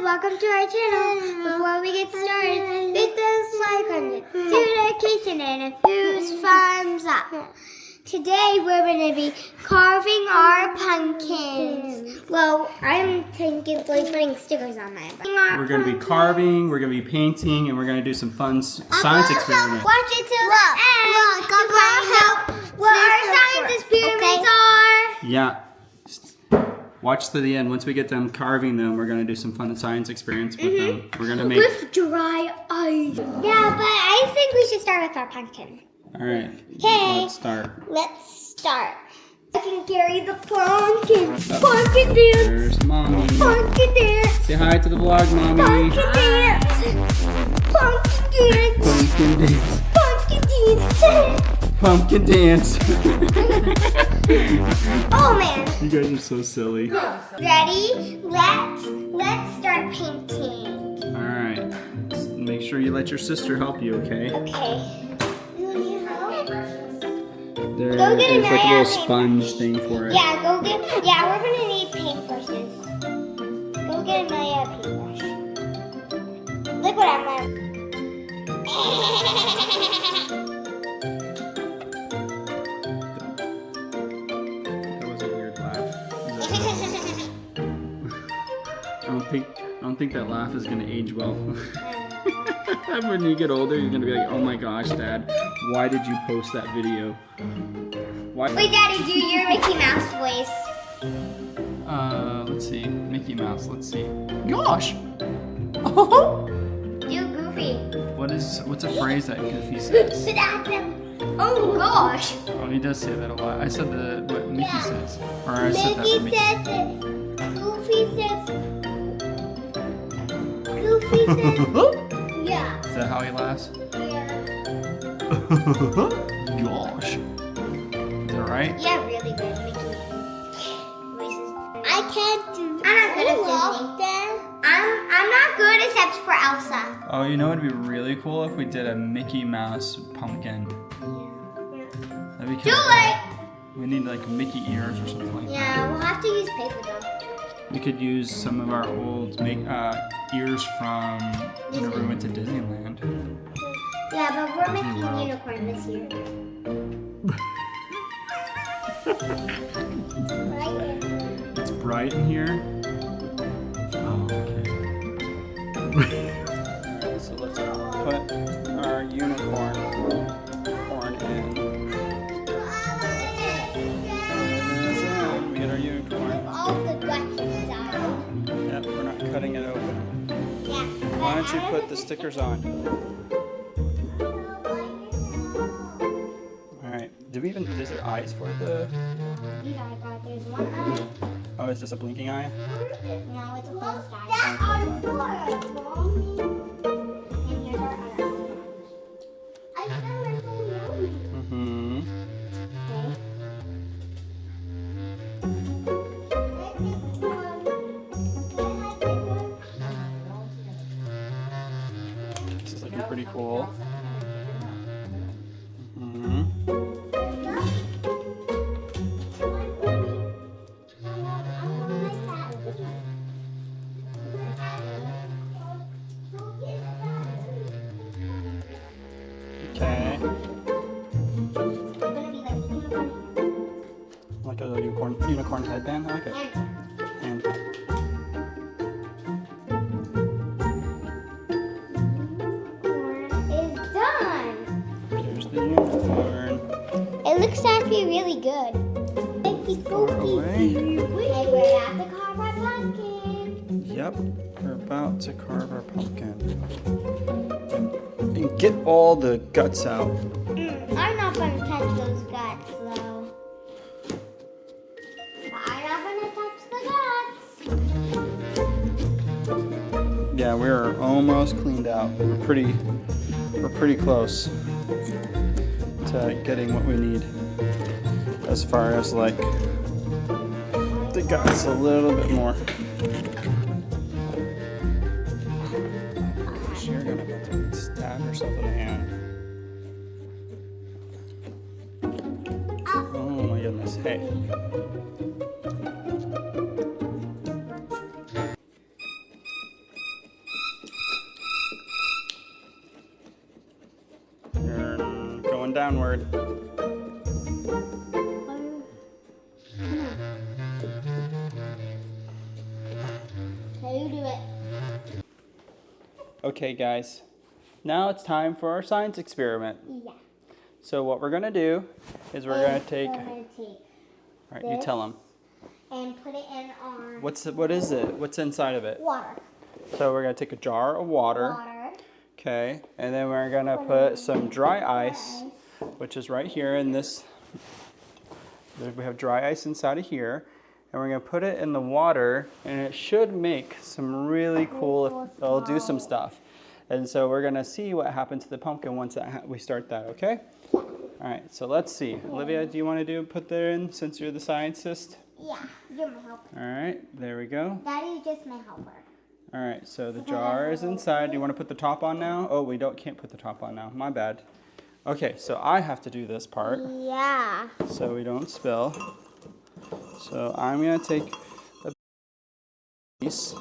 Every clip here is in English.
welcome to our channel. Before we get started, hit the like button, do notification, and a few thumbs up. Today we're going to be carving our pumpkins. Well, I'm thinking like putting stickers on mine. We're going to be carving, we're going to be painting, and we're going to do some fun science experiments. Watch it till the end to find out what our science experiments are. Yeah. Watch to the end. Once we get them carving them, we're going to do some fun science experiments with them. We're going to make... With dry ice. Yeah, but I think we should start with our pumpkin. All right. Okay. Let's start. Let's start. I can carry the pumpkin. Pumpkin dance. There's Mommy. Pumpkin dance. Say hi to the vlog, Mommy. Pumpkin dance. Pumpkin dance. Pumpkin dance. Pumpkin dance. Oh man. You guys are so silly. Ready? Let's start painting. All right. Make sure you let your sister help you, okay? Okay. There's Go get like a little Maya sponge thing for it. Yeah, go get. Yeah, we're gonna need paintbrushes. Go get Maya a paintbrush. Look what I'm wearing. That was a weird laugh. I don't think that laugh is gonna age well. When you get older, you're gonna be like, oh my gosh, Dad, why did you post that video? Why? Wait, Daddy, do your Mickey Mouse voice. Let's see, Mickey Mouse. Let's see. Gosh. Do Goofy. What's a phrase that Goofy says? Oh gosh. Oh, he does say that a lot. I said what Mickey says, or I said that Mickey for Mickey. says it. Goofy says. Yeah. Is that how he laughs? Yeah. Gosh. Is that right? Yeah, really good Mickey voices. I can't do. I'm not good at Disney. I'm not good except for Elsa. Oh, you know it'd be really cool if we did a Mickey Mouse pumpkin. Yeah. That'd be Do cool. it. We need like Mickey ears or something like that. Yeah, we'll have to use paper though. We could use some of our old ears from whenever we went to Disneyland. Yeah, but we're making Wow. unicorn this year. Right? It's bright in here. Oh, okay. Alright, so let's put our unicorn in. We get our unicorn. All the guts inside. Yep, we're not cutting it open. Yeah. Why don't you put the stickers on? Alright, is there eyes for the... There's one eye. Oh, is this a blinking eye? No, it's a closed eye. And here's our other eye. Mm-hmm. This is looking pretty cool. Mm-hmm. Okay. Like a unicorn headband? I like it. And It's done. there's the unicorn. It looks actually really good. Thank you, away. And we're at the carve our pumpkin. Yep, we're about to carve our pumpkin. And get all the guts out. I'm not going to touch those guts, though. I'm not going to touch the guts. Yeah, we're almost cleaned out. We're pretty close to getting what we need. As far as like the guts a little bit more. You're gonna stab yourself in the hand. Oh my goodness. Hey. downward. Okay, you do it. Okay, guys. Now it's time for our science experiment. Yeah. So what we're gonna do is we're gonna take. All right, you tell them. And put it in our. What is it? What's inside of it? Water. So we're gonna take a jar of water. Okay, and then we're gonna put some dry ice, which is right here in this. We have dry ice inside of here, and we're gonna put it in the water, and it should make some really cool. It'll do some stuff, and so we're gonna see what happens to the pumpkin once we start that. Okay. All right. So let's see. Olivia, do you want to put that in since you're the scientist? Yeah, you're my helper. All right. There we go. Daddy's just my helper. All right, so the jar is inside. Do you want to put the top on now? Oh, we can't put the top on now. My bad. Okay, so I have to do this part. Yeah. So we don't spill. So I'm going to take a piece.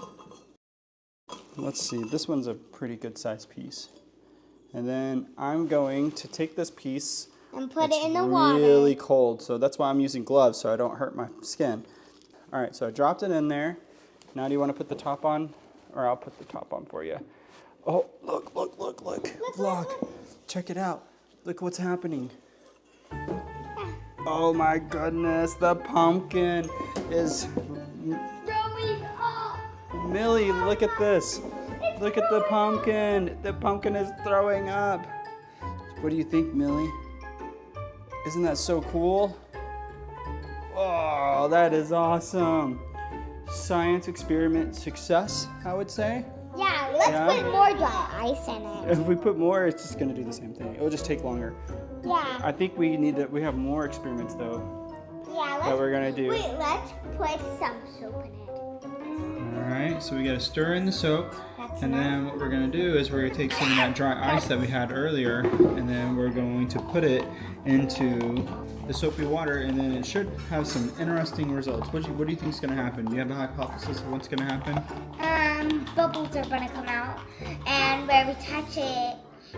Let's see, this one's a pretty good sized piece. And then I'm going to take this piece. And put it in the water. It's really cold, so that's why I'm using gloves so I don't hurt my skin. All right, so I dropped it in there. Now do you want to put the top on? Or I'll put the top on for you. Oh, look. Vlog. Check it out. Look what's happening. Oh my goodness, the pumpkin is... Throwing up. Millie, look at this. Look at the pumpkin. The pumpkin is throwing up. What do you think, Millie? Isn't that so cool? Oh, that is awesome. Science experiment success, I would say. Yeah, let's put more dry ice in it. If we put more, it's just going to do the same thing. It will just take longer. Yeah. I think we have more experiments though. Yeah, that we're going to do. Wait, let's put some soap in it. All right, so we got to stir in the soap. And then what we're going to do is we're going to take some of that dry ice that we had earlier, and then we're going to put it into the soapy water, and then it should have some interesting results. What do you think is going to happen? Do you have a hypothesis of what's going to happen? Bubbles are going to come out, and where we touch it,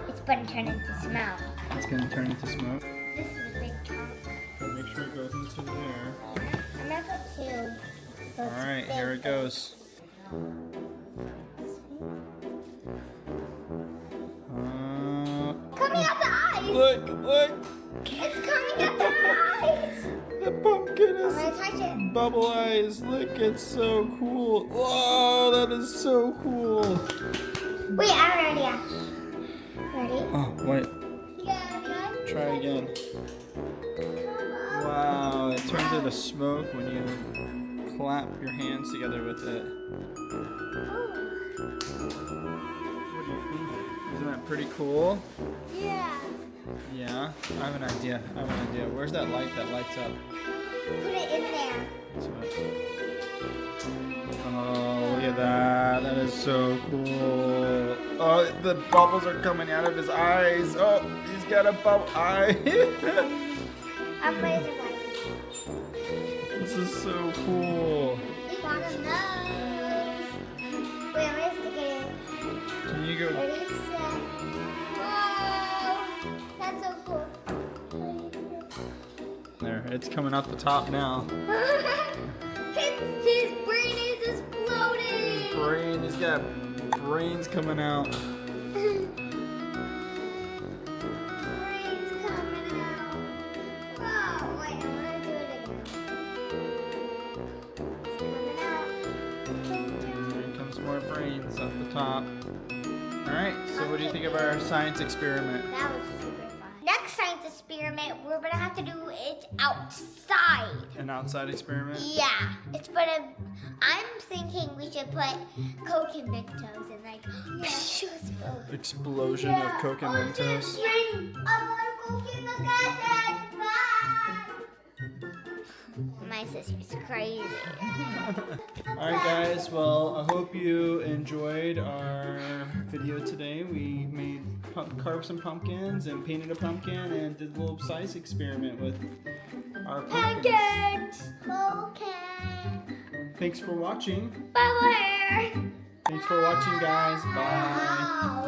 it's going to turn into smoke. It's going to turn into smoke. This is a big chunk. So make sure it goes into there. I'm going to put two. So All right, here it goes. Coming out the eyes! Look! It's coming out the eyes! The pumpkin is I'm gonna touch it. bubble eyes. Look, it's so cool. Whoa, that is so cool. Wait, I'm ready. Ready? Oh, wait. Yeah. Try again. Wow, it turns into smoke when you clap your hands together with it. What do you think? Isn't that pretty cool? Yeah. Yeah, I have an idea. Where's that light that lights up? Put it in there. Oh, look at that. That is so cool. Oh, the bubbles are coming out of his eyes. Oh, he's got a bubble eye. I'll put it in there. This is so cool. You got a nose. Wait, I'm gonna stick it in. Can you go? Ready, set. Whoa! That's so cool. There, it's coming out the top now. His brain is exploding. He's got brains coming out. Brain's coming out. Oh, wait, I'm gonna do it again. Here comes more brains off the top. Alright, so what do you think of our science experiment? That was super fun. Next science experiment, we're gonna have to do it outside. An outside experiment? Yeah, I'm thinking we should put Coke and Mentos and like Explosion of Coke and Mentos. My sister's crazy. Alright guys, well I hope you enjoyed our video today. We carved some pumpkins and painted a pumpkin and did a little science experiment with our pumpkins. Pancakes! Okay. Thanks for watching. Bubble hair! Thanks for watching guys. Bye. Wow.